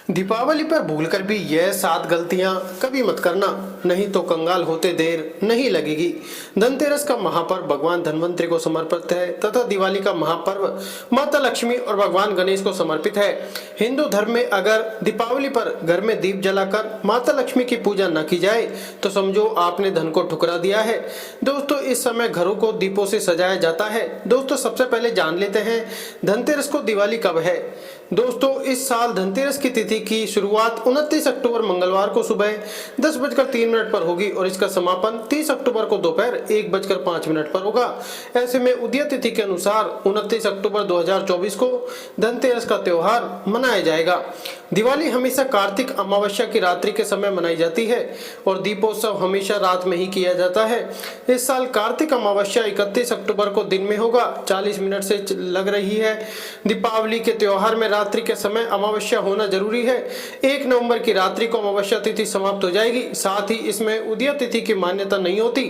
दीपावली पर भूलकर भी यह 7 गलतियां कभी मत करना, नहीं तो कंगाल होते देर नहीं लगेगी। धनतेरस का महापर्व भगवान धन्वंतरि को समर्पित है तथा दिवाली का महापर्व माता लक्ष्मी और भगवान गणेश को समर्पित है। हिंदू धर्म में अगर दीपावली पर घर में दीप जलाकर माता लक्ष्मी की पूजा न की जाए तो समझो आपने धन को ठुकरा दिया है। दोस्तों, इस समय घरों को दीपों से सजाया जाता है। दोस्तों, सबसे पहले जान लेते हैं धनतेरस को दिवाली कब है। दोस्तों, इस साल धनतेरस की तिथि की शुरुआत 29 अक्टूबर मंगलवार को सुबह 10:03 पर होगी और इसका समापन 30 अक्टूबर को दोपहर 1:05 पर होगा। ऐसे में उदय तिथि के अनुसार 29 अक्टूबर 2024 को धनतेरस का त्योहार मनाया जाएगा। दिवाली हमेशा कार्तिक अमावस्या की रात्रि के समय मनाई जाती है और दीपोत्सव हमेशा रात में ही किया जाता है। इस साल कार्तिक अमावस्या 31 अक्टूबर को दिन में होगा, 40 मिनट से लग रही है। दीपावली के त्योहार में रात्रि के समय अमावस्या होना जरूरी है। 1 नवंबर की रात्रि को अमावस्या तिथि समाप्त हो जाएगी। साथ ही इसमें उदय तिथि की मान्यता नहीं होती,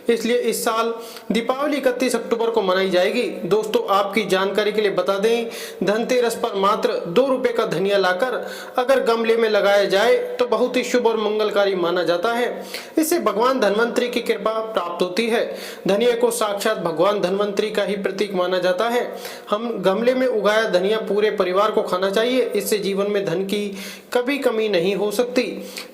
इसलिए इस साल दीपावली 31 अक्टूबर को मनाई जाएगी। दोस्तों, आपकी जानकारी के लिए बता दें, धनतेरस पर मात्र 2 रुपए का धनिया लाकर अगर गमले में लगाया जाए तो बहुत ही शुभ और मंगलकारी माना जाता है। इससे भगवान धन्वंतरि की कृपा प्राप्त होती है। धनिया को साक्षात भगवान धन्वंतरि का ही प्रतीक माना जाता है। हम गमले में उगाया धनिया पूरे परिवार को खाना चाहिए। इससे जीवन में धन की कभी कमी नहीं हो सकती।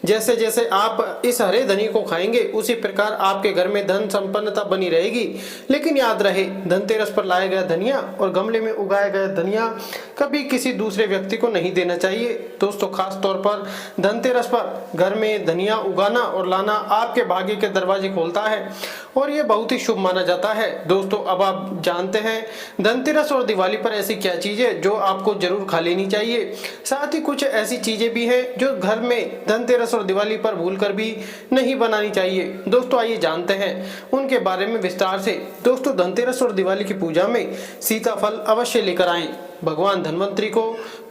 जैसे जैसे आप इस हरे धनिया को खाएंगे उसी प्रकार आपके घर में धन संपन्नता बनी रहेगी। लेकिन याद रहे, धनतेरस पर लाया गया धनिया और गमले में उगाया गया धनिया कभी किसी दूसरे व्यक्ति को नहीं देना चाहिए। दोस्तों, खास तौर पर धनतेरस पर घर में धनिया उगाना और लाना आपके भाग्य के दरवाजे खोलता है और ये बहुत ही शुभ माना जाता है। दोस्तों, अब आप जानते हैं धनतेरस और दिवाली पर ऐसी क्या चीजें जो आपको जरूर खा लेनी चाहिए। साथ ही कुछ ऐसी चीजें भी हैं जो घर में धनतेरस और दिवाली पर भूलकर भी नहीं बनानी चाहिए। दोस्तों, आइए जानते हैं उनके बारे में विस्तार से। दोस्तों, धनतेरस और दिवाली की पूजा में सीताफल अवश्य लेकर आएं। भगवान धन्वंतरि को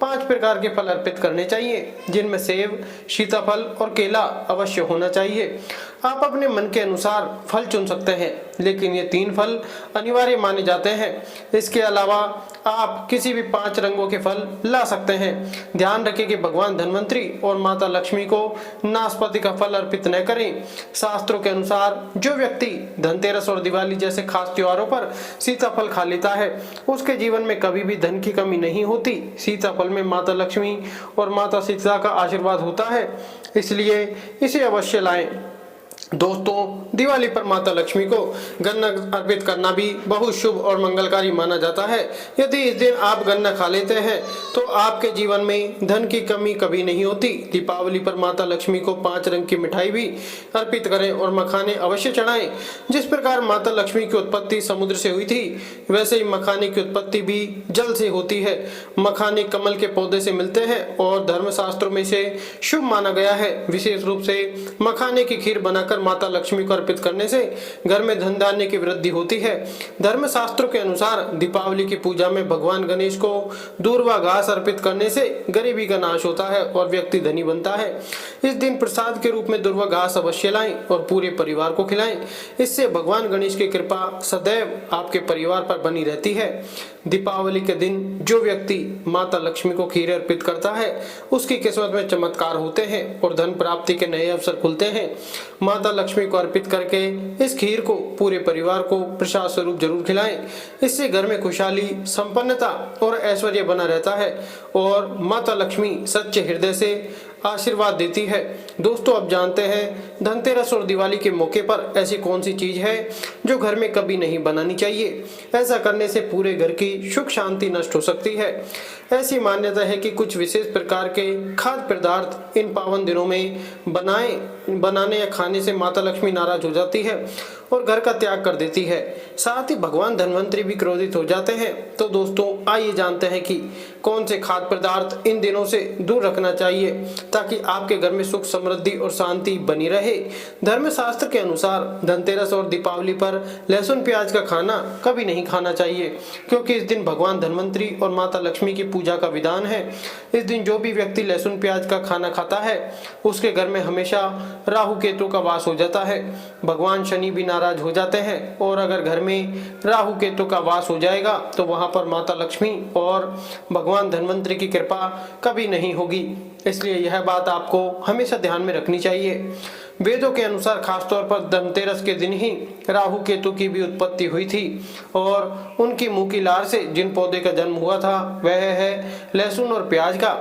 5 प्रकार के फल अर्पित करने चाहिए, जिनमें सेब, सीताफल और केला अवश्य होना चाहिए। आप अपने मन के अनुसार फल चुन सकते हैं, लेकिन ये 3 फल अनिवार्य माने जाते हैं। इसके अलावा आप किसी भी 5 रंगों के फल ला सकते हैं। ध्यान रखें कि भगवान धन्वंतरि और माता लक्ष्मी को नाशपाती का फल अर्पित न करें। शास्त्रों के अनुसार जो व्यक्ति धनतेरस और दिवाली जैसे खास त्योहारों पर सीताफल खा लेता है उसके जीवन में कभी भी धन की कमी नहीं होती। सीताफल में माता लक्ष्मी और माता सीता का आशीर्वाद होता है, इसलिए इसे अवश्य लाएं। दोस्तों, दिवाली पर माता लक्ष्मी को गन्ना अर्पित करना भी बहुत शुभ और मंगलकारी माना जाता है। यदि इस दिन आप गन्ना खा लेते हैं तो आपके जीवन में धन की कमी कभी नहीं होती। दीपावली पर माता लक्ष्मी को 5 रंग की मिठाई भी अर्पित करें और मखाने अवश्य चढ़ाएं। जिस प्रकार माता लक्ष्मी की उत्पत्ति समुद्र से हुई थी, वैसे ही मखाने की उत्पत्ति भी जल से होती है। मखाने कमल के पौधे से मिलते हैं और धर्मशास्त्रों में इसे शुभ माना गया है। विशेष रूप से मखाने की खीर बनाकर माता लक्ष्मी को अर्पित करने से घर में धन धान्य की वृद्धि होती है। धर्मशास्त्रों के अनुसार दीपावली की पूजा में भगवान गणेश को दूर्वा घास अर्पित करने से गरीबी का नाश होता है और व्यक्ति धनी बनता है। इस दिन प्रसाद के रूप में दूर्वा घास अवश्य लाएं और पूरे परिवार को खिलाएं। इससे भगवान गणेश की कृपा सदैव आपके परिवार पर बनी रहती है। दीपावली के दिन जो व्यक्ति माता लक्ष्मी को खीर अर्पित करता है उसकी किस्मत में चमत्कार होते हैं और धन प्राप्ति के नए अवसर खुलते हैं। माता लक्ष्मी को अर्पित करके इस खीर को पूरे परिवार को प्रसाद स्वरूप जरूर खिलाएं। इससे घर में खुशहाली, संपन्नता और ऐश्वर्य बना रहता है और माता लक्ष्मी सच्चे हृदय से आशीर्वाद देती है। दोस्तों, अब जानते हैं धनतेरस और दिवाली के मौके पर ऐसी कौन सी चीज है जो घर में कभी नहीं बनानी चाहिए। ऐसा करने से पूरे घर की सुख शांति नष्ट हो सकती है। ऐसी मान्यता है कि कुछ विशेष प्रकार के खाद्य पदार्थ इन पावन दिनों में बनाने या खाने से माता लक्ष्मी नाराज हो जाती है और घर का त्याग कर देती है। साथ ही भगवान धन्वंतरि भी क्रोधित हो जाते हैं। तो दोस्तों, आइए जानते हैं कि कौन से खाद्य पदार्थ इन दिनों से दूर रखना चाहिए ताकि आपके घर में सुख, समृद्धि और शांति बनी रहे। धर्मशास्त्र के अनुसार धनतेरस और दीपावली पर लहसुन प्याज का खाना कभी नहीं खाना चाहिए, क्योंकि इस दिन भगवान धन्वंतरि और माता लक्ष्मी की पूजा का विधान है। इस दिन जो भी व्यक्ति लहसुन प्याज का खाना खाता है उसके घर में हमेशा राहु केतु का वास हो जाता है। भगवान शनि भी नाराज नाराज हो जाते हैं। और अगर घर में राहु केतु का वास हो जाएगा तो वहां पर माता लक्ष्मी और भगवान धन्वंतरी की कृपा कभी नहीं होगी। इसलिए यह बात आपको हमेशा ध्यान में रखनी चाहिए। वेदों के अनुसार खासतौर पर धनतेरस के दिन ही राहु केतु की भी उत्पत्ति हुई थी और उनकी मुंह की लार से जिन पौधे का जन्म हुआ था वह है लहसुन और प्याज का।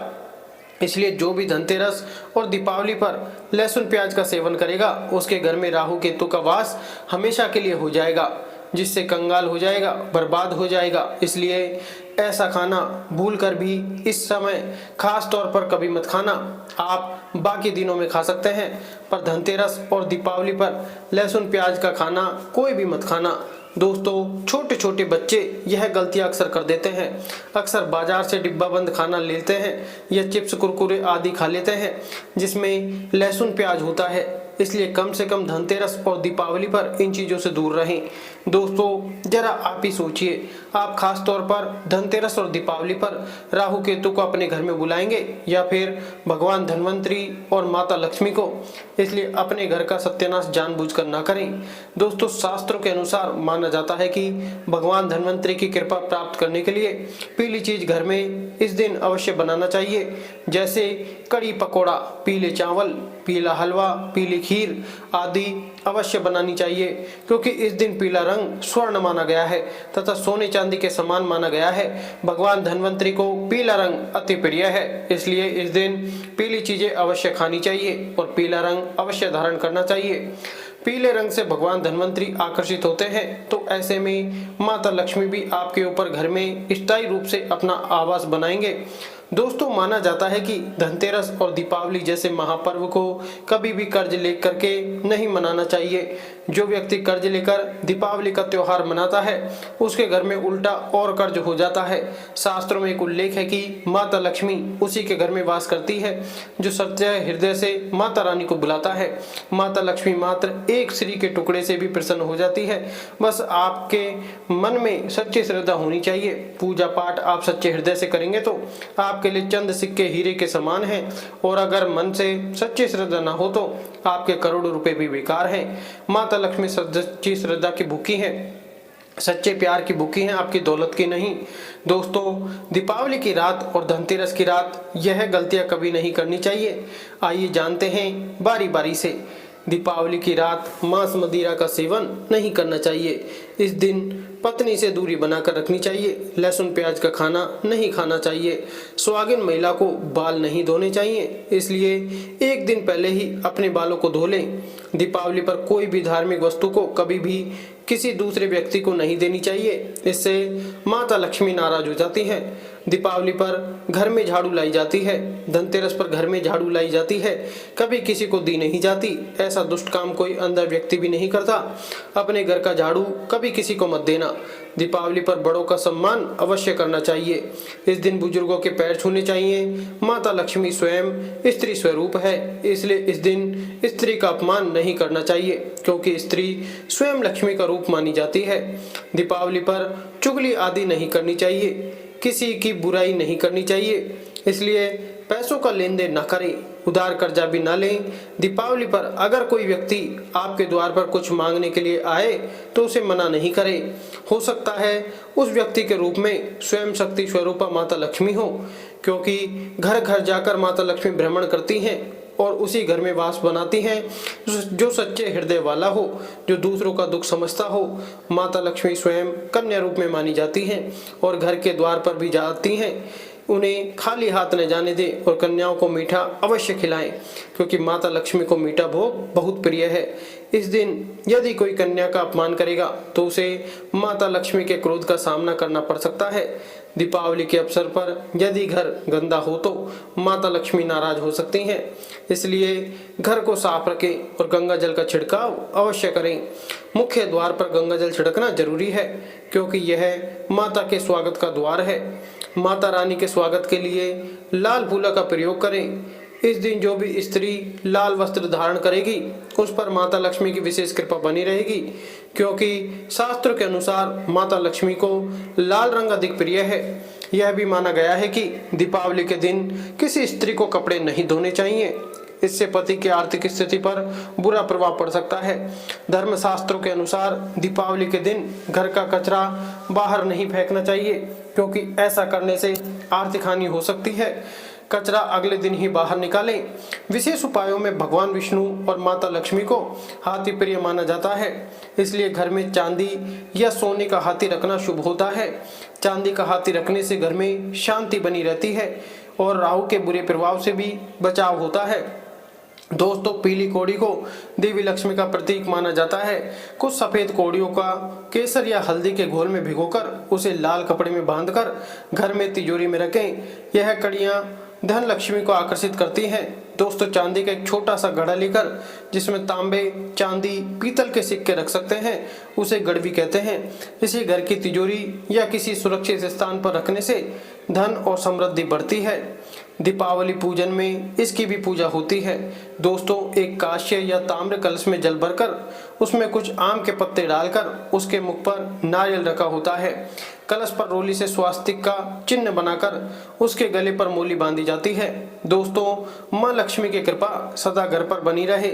इसलिए जो भी धनतेरस और दीपावली पर लहसुन प्याज का सेवन करेगा उसके घर में राहु केतु का वास हमेशा के लिए हो जाएगा, जिससे कंगाल हो जाएगा, बर्बाद हो जाएगा। इसलिए ऐसा खाना भूल कर भी इस समय खास तौर पर कभी मत खाना। आप बाकी दिनों में खा सकते हैं पर धनतेरस और दीपावली पर लहसुन प्याज का खाना कोई भी मत खाना। दोस्तों, छोटे छोटे बच्चे यह गलतियां अक्सर कर देते हैं। अक्सर बाजार से डिब्बा बंद खाना लेते हैं या चिप्स कुरकुरे आदि खा लेते हैं जिसमें लहसुन प्याज होता है। इसलिए कम से कम धनतेरस और दीपावली पर इन चीज़ों से दूर रहें। दोस्तों, जरा आप ही सोचिए, आप खास तौर पर धनतेरस और दीपावली पर राहु केतु को अपने घर में बुलाएंगे या फिर भगवान धन्वंतरी और माता लक्ष्मी को। इसलिए अपने घर का सत्यानाश जानबूझकर ना करें। दोस्तों, शास्त्रों के अनुसार माना जाता है कि भगवान धन्वंतरी की कृपा प्राप्त करने के लिए पीली चीज घर में इस दिन अवश्य बनाना चाहिए, जैसे कड़ी पकौड़ा, पीले चावल, पीला हलवा, पीली खीर आदि अवश्य बनानी चाहिए, क्योंकि इस दिन पीला रंग स्वर्ण माना गया है तथा सोने चांदी के समान माना गया है। भगवान धन्वंतरी को पीला रंग अति प्रिय है, इसलिए इस दिन पीली चीजें अवश्य खानी चाहिए और पीला रंग अवश्य धारण करना चाहिए। पीले रंग से भगवान धन्वंतरी आकर्षित होते हैं, तो ऐसे में माता लक्ष्मी भी आपके ऊपर घर में स्थायी रूप से अपना आवास बनाएंगे। दोस्तों, माना जाता है कि धनतेरस और दीपावली जैसे महापर्व को कभी भी कर्ज लेकर के नहीं मनाना चाहिए। जो व्यक्ति कर्ज लेकर दीपावली का त्योहार मनाता है उसके घर में उल्टा और कर्ज हो जाता है। शास्त्रों में एक उल्लेख है कि माता लक्ष्मी उसी के घर में वास करती है जो सच्चे हृदय से माता रानी को बुलाता है। माता लक्ष्मी मात्र एक श्री के टुकड़े से भी प्रसन्न हो जाती है। बस आपके मन में सच्ची श्रद्धा होनी चाहिए। पूजा पाठ आप सच्चे हृदय से करेंगे तो आपके लिए चंद सिक्के हीरे के समान हैं, और अगर मन से सच्ची श्रद्धा न हो तो आपके करोड़ों रुपए भी बेकार हैं। माता लक्ष्मी सच्ची श्रद्धा की भूखी है, सच्चे प्यार की भूखी हैं, आपकी दौलत की नहीं। दोस्तों, दीपावली की रात और धनतेरस की रात यह गलतियां कभी नहीं करनी चाहिए। आइए जानते हैं बारी बारी से। दीपावली की रात मांस मदिरा का सेवन नहीं करना चाहिए। इस दिन पत्नी से दूरी बनाकर रखनी चाहिए। लहसुन प्याज का खाना नहीं खाना चाहिए। सुहागिन महिला को बाल नहीं धोने चाहिए, इसलिए एक दिन पहले ही अपने बालों को धो लें। दीपावली पर कोई भी धार्मिक वस्तु को कभी भी किसी दूसरे व्यक्ति को नहीं देनी चाहिए, इससे माता लक्ष्मी नाराज हो जाती हैं। दीपावली पर घर में झाड़ू लाई जाती है, धनतेरस पर घर में झाड़ू लाई जाती है, कभी किसी को दी नहीं जाती। ऐसा दुष्ट काम कोई अंधा व्यक्ति भी नहीं करता। अपने घर का झाड़ू कभी किसी को मत देना। दीपावली पर बड़ों का सम्मान अवश्य करना चाहिए। इस दिन बुजुर्गों के पैर छूने चाहिए। माता लक्ष्मी स्वयं स्त्री स्वरूप है, इसलिए इस दिन स्त्री का अपमान नहीं करना चाहिए, क्योंकि स्त्री स्वयं लक्ष्मी का रूप मानी जाती है। दीपावली पर चुगली आदि नहीं करनी चाहिए, किसी की बुराई नहीं करनी चाहिए, इसलिए पैसों का लेन देन न करें, उधार कर्जा भी न लें। दीपावली पर अगर कोई व्यक्ति आपके द्वार पर कुछ मांगने के लिए आए तो उसे मना नहीं करें। हो सकता है उस व्यक्ति के रूप में स्वयं शक्ति स्वरूपा माता लक्ष्मी हो, क्योंकि घर घर जाकर माता लक्ष्मी भ्रमण करती हैं और उसी घर में वास बनाती हैं जो सच्चे हृदय वाला हो, जो दूसरों का दुख समझता हो। माता लक्ष्मी स्वयं कन्या रूप में मानी जाती हैं और घर के द्वार पर भी जाती हैं। उन्हें खाली हाथ न जाने दें और कन्याओं को मीठा अवश्य खिलाएं, क्योंकि माता लक्ष्मी को मीठा भोग बहुत प्रिय है। इस दिन यदि कोई कन्या का अपमान करेगा तो उसे माता लक्ष्मी के क्रोध का सामना करना पड़ सकता है। दीपावली के अवसर पर यदि घर गंदा हो तो माता लक्ष्मी नाराज हो सकती हैं, इसलिए घर को साफ रखें और गंगा जल का छिड़काव अवश्य करें। मुख्य द्वार पर गंगा जल छिड़कना जरूरी है, क्योंकि यह माता के स्वागत का द्वार है। माता रानी के स्वागत के लिए लाल फूला का प्रयोग करें। इस दिन जो भी स्त्री लाल वस्त्र धारण करेगी उस पर माता लक्ष्मी की विशेष कृपा बनी रहेगी, क्योंकि शास्त्रों के अनुसार माता लक्ष्मी को लाल रंग अधिक प्रिय है। यह भी माना गया है कि दीपावली के दिन किसी स्त्री को कपड़े नहीं धोने चाहिए। इससे पति की आर्थिक स्थिति पर बुरा प्रभाव पड़ सकता है। धर्मशास्त्रों के अनुसार दीपावली के दिन घर का कचरा बाहर नहीं फेंकना चाहिए, क्योंकि ऐसा करने से आर्थिक हानि हो सकती है। कचरा अगले दिन ही बाहर निकालें। विशेष उपायों में भगवान विष्णु और माता लक्ष्मी को हाथी प्रिय माना जाता है, इसलिए घर में चांदी या सोने का हाथी रखना शुभ होता है। चांदी का हाथी रखने से घर में शांति बनी रहती है और राहु के बुरे प्रभाव से भी बचाव होता है। दोस्तों, पीली कौड़ी को देवी लक्ष्मी का प्रतीक माना जाता है। कुछ सफेद कौड़ियों का केसर या हल्दी के घोल में भिगोकर उसे लाल कपड़े में बांधकर घर में तिजोरी में रखें। यह कड़ियाँ धन लक्ष्मी को आकर्षित करती हैं। दोस्तों, चांदी का एक छोटा सा घड़ा लेकर जिसमें तांबे, चांदी, पीतल के सिक्के रख सकते हैं, उसे गड़वी कहते हैं। इसे घर की तिजोरी या किसी सुरक्षित स्थान पर रखने से धन और समृद्धि बढ़ती है। दीपावली पूजन में इसकी भी पूजा होती है। दोस्तों, एक कांस्य या ताम्र कलश में जल भरकर उसमें कुछ आम के पत्ते डालकर उसके मुख पर नारियल रखा होता है। कलश पर रोली से स्वास्तिक का चिन्ह बनाकर उसके गले पर मोली बांधी जाती है। दोस्तों, मां लक्ष्मी की कृपा सदा घर पर बनी रहे,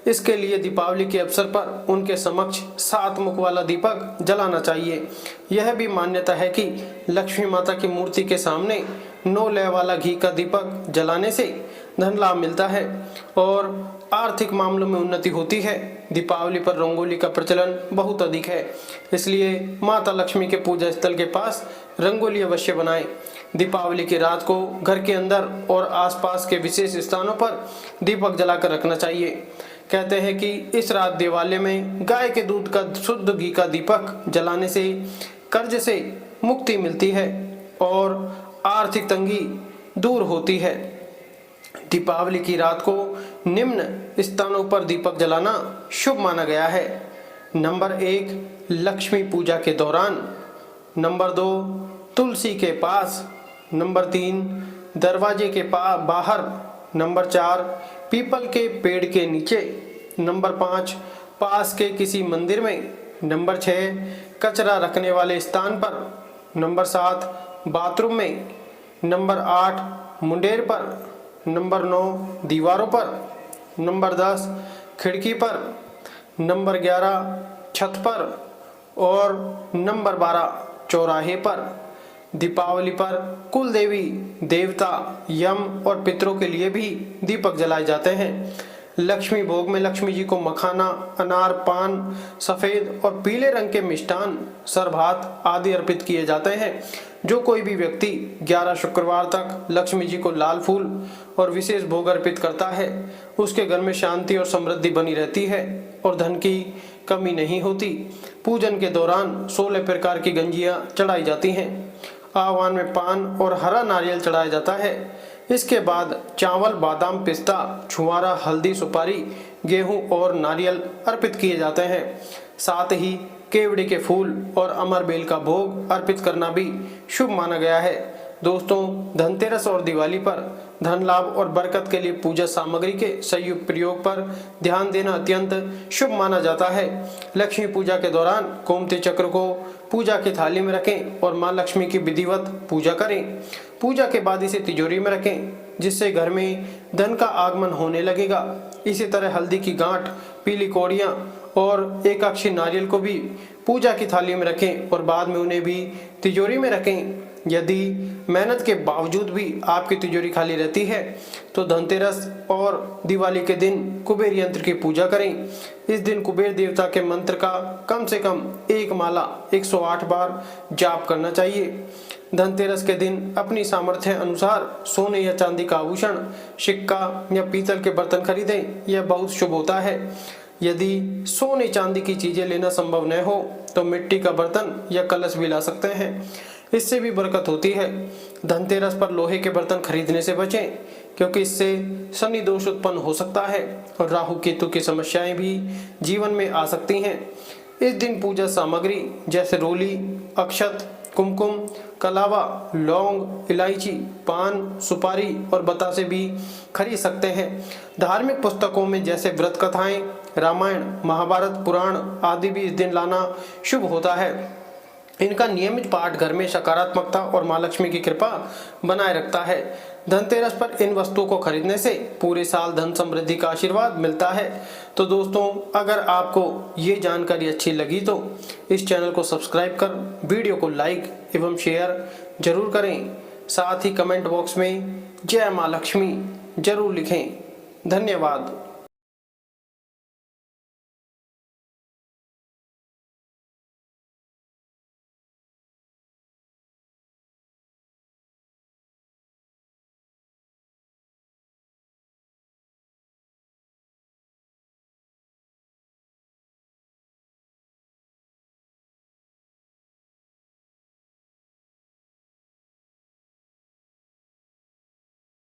इसके लिए दीपावली के अवसर पर उनके समक्ष 7 मुख वाला दीपक जलाना चाहिए। यह भी मान्यता है कि लक्ष्मी माता की मूर्ति के सामने 9 लय वाला घी का दीपक जलाने से धन लाभ मिलता है और आर्थिक मामलों में उन्नति होती है। दीपावली पर रंगोली का प्रचलन बहुत अधिक है, इसलिए माता लक्ष्मी के पूजा स्थल के पास रंगोली अवश्य बनाएं। दीपावली की रात को घर के अंदर और आसपास के विशेष स्थानों पर दीपक जलाकर रखना चाहिए। कहते हैं कि इस रात दिवाली में गाय के दूध का शुद्ध घी का दीपक जलाने से कर्ज से मुक्ति मिलती है और आर्थिक तंगी दूर होती है। दीपावली की रात को निम्न स्थानों पर दीपक जलाना शुभ माना गया है। नंबर 1, लक्ष्मी पूजा के दौरान। नंबर 2, तुलसी के पास। नंबर 3, दरवाजे के बाहर। नंबर 4, पीपल के पेड़ के नीचे। नंबर 5, पास के किसी मंदिर में। नंबर 6, कचरा रखने वाले स्थान पर। नंबर 7, बाथरूम में। नंबर 8, मुंडेर पर। नंबर 9, दीवारों पर। नंबर 10, खिड़की पर। नंबर 11, छत पर। और नंबर 12, चौराहे पर। दीपावली पर कुल देवी देवता, यम और पितरों के लिए भी दीपक जलाए जाते हैं। लक्ष्मी भोग में लक्ष्मी जी को मखाना, अनार, पान, सफेद और पीले रंग के मिष्टान, सरभात आदि अर्पित किए जाते हैं। जो कोई भी व्यक्ति 11 शुक्रवार तक लक्ष्मी जी को लाल फूल और विशेष भोग अर्पित करता है, उसके घर में शांति और समृद्धि बनी रहती है और धन की कमी नहीं होती। पूजन के दौरान 16 प्रकार की गंजियां चढ़ाई जाती हैं। आह्वान में पान और हरा नारियल चढ़ाया जाता है। इसके बाद चावल, बादाम, पिस्ता, छुआरा, हल्दी, सुपारी, गेहूं और नारियल अर्पित किए जाते हैं। साथ ही केवड़े के फूल और अमर बेल का भोग अर्पित करना भी शुभ माना गया है। दोस्तों, धनतेरस और दिवाली पर धन लाभ और बरकत के लिए पूजा सामग्री के संयुक्त प्रयोग पर ध्यान देना अत्यंत शुभ माना जाता है। लक्ष्मी पूजा के दौरान गोमती चक्र को पूजा की थाली में रखें और मां लक्ष्मी की विधिवत पूजा करें। पूजा के बाद इसे तिजोरी में रखें, जिससे घर में धन का आगमन होने लगेगा। इसी तरह हल्दी की गांठ, पीली कौड़ियाँ और एक अक्षी नारियल को भी पूजा की थाली में रखें और बाद में उन्हें भी तिजोरी में रखें। यदि मेहनत के बावजूद भी आपकी तिजोरी खाली रहती है तो धनतेरस और दिवाली के दिन कुबेर यंत्र की पूजा करें। इस दिन कुबेर देवता के मंत्र का कम से कम 1 माला 108 बार जाप करना चाहिए। धनतेरस के दिन अपनी सामर्थ्य अनुसार सोने या चांदी का आभूषण, सिक्का या पीतल के बर्तन खरीदें, यह बहुत शुभ होता है। यदि सोने चांदी की चीजें लेना संभव न हो तो मिट्टी का बर्तन या कलश भी ला सकते हैं, इससे भी बरकत होती है। धनतेरस पर लोहे के बर्तन खरीदने से बचें, क्योंकि इससे शनि दोष उत्पन्न हो सकता है और राहु केतु की समस्याएं भी जीवन में आ सकती हैं। इस दिन पूजा सामग्री जैसे रोली, अक्षत, कुमकुम, कलावा, लौंग, इलायची, पान, सुपारी और बतासे भी खरीद सकते हैं। धार्मिक पुस्तकों में जैसे व्रत कथाएं, रामायण, महाभारत, पुराण आदि भी इस दिन लाना शुभ होता है। इनका नियमित पाठ घर में सकारात्मकता और मां लक्ष्मी की कृपा बनाए रखता है। धनतेरस पर इन वस्तुओं को खरीदने से पूरे साल धन समृद्धि का आशीर्वाद मिलता है। तो दोस्तों, अगर आपको ये जानकारी अच्छी लगी तो इस चैनल को सब्सक्राइब कर वीडियो को लाइक एवं शेयर जरूर करें। साथ ही कमेंट बॉक्स में जय मां लक्ष्मी जरूर लिखें। धन्यवाद।